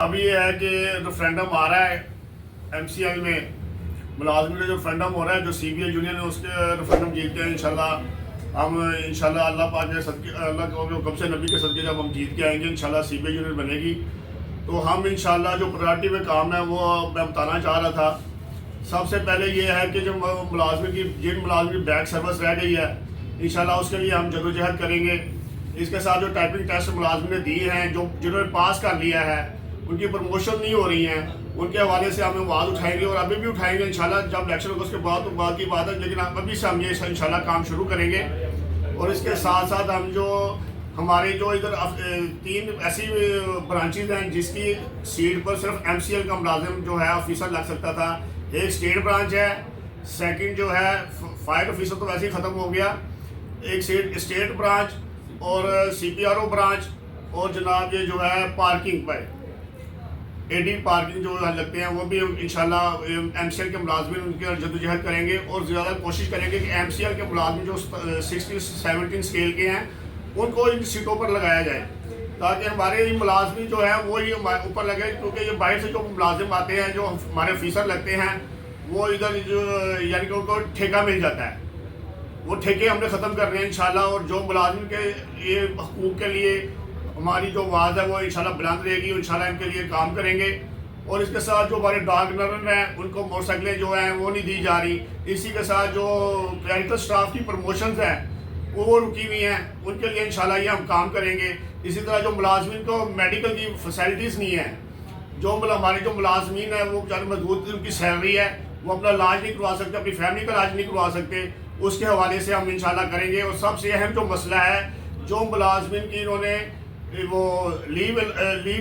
ابھی یہ ہے کہ ریفرینڈم آ رہا ہے MCL میں ملازمین کا جو ریفرینڈم ہو رہا ہے، جو CBI یونین ہے اس کے ریفرینڈم جیت کے انشاءاللہ ہم انشاءاللہ اللہ پاک کے صدقے، اللہ کے حکم سے نبی کے صدقے جب ہم جیت کے آئیں گے انشاءاللہ CBI یونین بنے گی تو ہم انشاءاللہ جو پرائرٹی میں کام ہے وہ میں بتانا چاہ رہا تھا۔ سب سے پہلے یہ ہے کہ جو ملازمین کی جن ملازمین کی بیک سروس رہ گئی ہے انشاءاللہ اس کے لیے ہم جدوجہد کریں گے۔ اس کے ساتھ جو ٹائپنگ ٹیسٹ ملازمین نے دیے ہیں، جنہوں نے پاس کر لیا ہے، ان کی پروموشن نہیں ہو رہی ہیں، ان کے حوالے سے ہم آواز اٹھائیں گے اور ابھی بھی اٹھائیں گے انشاءاللہ۔ جب الیکشن ہوگا اس کے بعد کی بات ہے، لیکن ابھی سے ہم یہ انشاءاللہ کام شروع کریں گے۔ اور اس کے ساتھ ساتھ ہم جو ہمارے جو ادھر 3 ایسی برانچز ہیں جس کی سیٹ پر صرف MCL کا ملازم جو ہے آفیسر لگ سکتا تھا۔ ایک اسٹیٹ برانچ ہے، سیکنڈ جو ہے فائر آفیسر تو ویسے ہی ختم ہو گیا، ایک اسٹیٹ برانچ اور CPRO برانچ اور جناب یہ جو ہے پارکنگ پہ AD پارکنگ جو لگتے ہیں وہ بھی انشاءاللہ MCL کے ملازمین ان کے جدوجہد کریں گے اور زیادہ کوشش کریں گے کہ MCL کے ملازمین جو 16-17 اسکیل کے ہیں ان کو ان سیٹوں پر لگایا جائے تاکہ ہمارے ملازمین جو ہیں وہ یہ اوپر لگے، کیونکہ یہ باہر سے جو ملازم آتے ہیں، جو ہمارے آفیسر لگتے ہیں، وہ ادھر جو یعنی کہ ان کو ٹھیکہ مل جاتا ہے۔ وہ ٹھیکے ہم نے ختم کرنے ہیں انشاءاللہ، اور جو ملازم کے یہ حقوق کے لیے ہماری جو آواز ہے وہ انشاءاللہ بلند رہے گی، انشاءاللہ ان کے لیے کام کریں گے۔ اور اس کے ساتھ جو ہمارے ڈاک نرن ہیں ان کو موٹر سائیکلیں جو ہیں وہ نہیں دی جا رہی، اسی کے ساتھ جو کلریکل سٹاف کی پروموشنز ہیں وہ رکی ہوئی ہیں، ان کے لیے انشاءاللہ یہ ہم کام کریں گے۔ اسی طرح جو ملازمین کو میڈیکل کی فیسلٹیز نہیں ہیں، جو ہمارے جو ملازمین ہیں وہ بیچارے مضبوط ان کی سیلری ہے، وہ اپنا علاج نہیں کروا سکتے، اپنی فیملی کا علاج نہیں کروا سکتے، اس کے حوالے سے ہم انشاءاللہ کریں گے۔ اور سب سے اہم جو مسئلہ ہے، جو ملازمین کی انہوں نے وہ لیو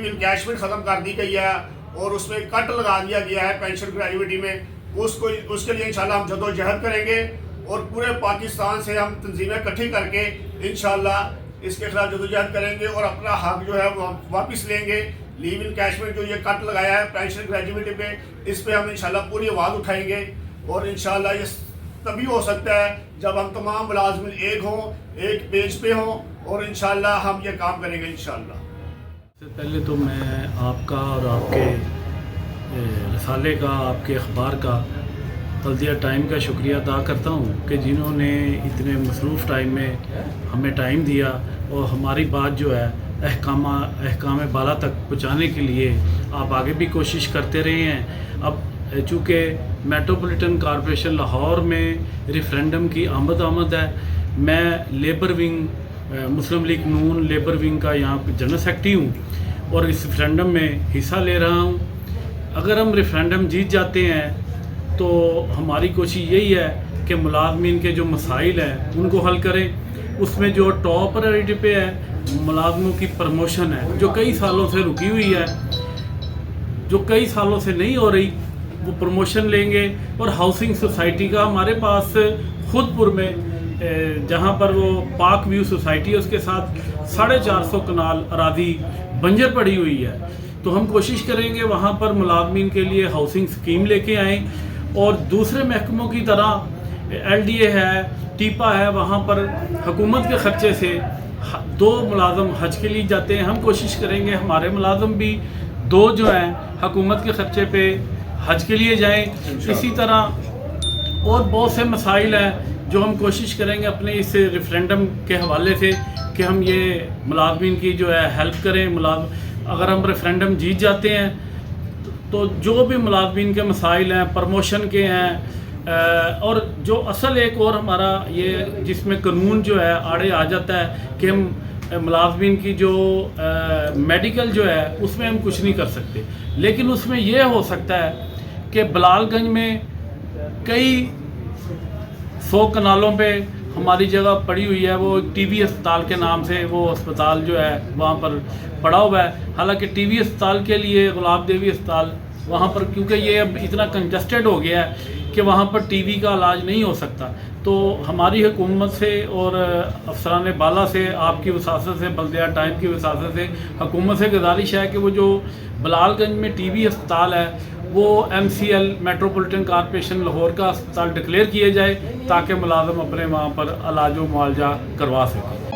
انکیشمنٹ ختم کر دی گئی ہے اور اس میں کٹ لگا دیا گیا ہے پینشن گریجویٹی میں، اس کے لیے انشاءاللہ ہم جدوجہد کریں گے اور پورے پاکستان سے ہم تنظیمیں اکٹھی کر کے انشاءاللہ اس کے خلاف جدوجہد کریں گے اور اپنا حق جو ہے وہ واپس لیں گے۔ لیو انکیشمنٹ جو یہ کٹ لگایا ہے پینشن گریجویٹی پہ، اس پہ ہم انشاءاللہ پوری آواز اٹھائیں گے اور انشاءاللہ یہ تبھی ہو سکتا ہے جب ہم تمام ملازمین ایک ہوں، ایک پیج پہ ہوں، اور انشاءاللہ ہم یہ کام کریں گے انشاءاللہ۔ سے پہلے تو میں آپ کا اور آپ کے رسالے کا، آپ کے اخبار کا، بلدیہ ٹائم کا شکریہ ادا کرتا ہوں کہ جنہوں نے اتنے مصروف ٹائم میں ہمیں ٹائم دیا اور ہماری بات جو ہے احکام بالا تک پہنچانے کے لیے آپ آگے بھی کوشش کرتے رہے ہیں۔ اب چونکہ میٹروپولیٹن کارپوریشن لاہور میں ریفرینڈم کی آمد ہے، میں لیبر ونگ مسلم لیگ نون لیبر ونگ کا یہاں جنرل سیکرٹری ہوں اور اس ریفرینڈم میں حصہ لے رہا ہوں۔ اگر ہم ریفرینڈم جیت جاتے ہیں تو ہماری کوشش یہی ہے کہ ملازمین کے جو مسائل ہیں ان کو حل کریں۔ اس میں جو ٹاپ پرائرٹی پہ ہے ملازموں کی پروموشن ہے، جو کئی سالوں سے رکی ہوئی ہے، جو کئی سالوں سے نہیں ہو رہی، وہ پروموشن لیں گے۔ اور ہاؤسنگ سوسائٹی کا ہمارے پاس خود پور میں جہاں پر وہ پاک ویو سوسائٹی ہے، اس کے ساتھ 450 کنال اراضی بنجر پڑی ہوئی ہے، تو ہم کوشش کریں گے وہاں پر ملازمین کے لیے ہاؤسنگ سکیم لے کے آئیں۔ اور دوسرے محکموں کی طرح LDA ہے، ٹیپا ہے، وہاں پر حکومت کے خرچے سے 2 ملازم حج کے لیے جاتے ہیں، ہم کوشش کریں گے ہمارے ملازم بھی 2 جو ہیں حکومت کے خرچے پہ حج کے لیے جائیں۔ اسی طرح اور بہت سے مسائل ہیں جو ہم کوشش کریں گے اپنے اس ریفرینڈم کے حوالے سے کہ ہم یہ ملازمین کی جو ہے ہیلپ کریں۔ اگر ہم ریفرینڈم جیت جاتے ہیں تو جو بھی ملازمین کے مسائل ہیں، پروموشن کے ہیں، اور جو اصل ایک اور ہمارا یہ جس میں قانون جو ہے آڑے آ جاتا ہے کہ ہم ملازمین کی جو میڈیکل جو ہے اس میں ہم کچھ نہیں کر سکتے، لیکن اس میں یہ ہو سکتا ہے کہ بلال گنج میں کئی 100 کنالوں پہ ہماری جگہ پڑی ہوئی ہے، وہ TB اسپتال کے نام سے وہ اسپتال جو ہے وہاں پر پڑا ہوا ہے۔ حالانکہ TB اسپتال کے لیے گلاب دیوی اسپتال وہاں پر کیونکہ یہ اب اتنا کنجسٹڈ ہو گیا ہے کہ وہاں پر TB کا علاج نہیں ہو سکتا، تو ہماری حکومت سے اور افسران بالا سے، آپ کی وساطت سے، بلدیہ ٹائم کی وساطت سے حکومت سے گزارش ہے کہ وہ جو بلال گنج میں TB اسپتال ہے وہ MCL میٹروپولیٹن کارپوریشن لاہور کا اسپتال ڈکلیئر کیا جائے تاکہ ملازم اپنے وہاں پر علاج و معالجہ کروا سکیں۔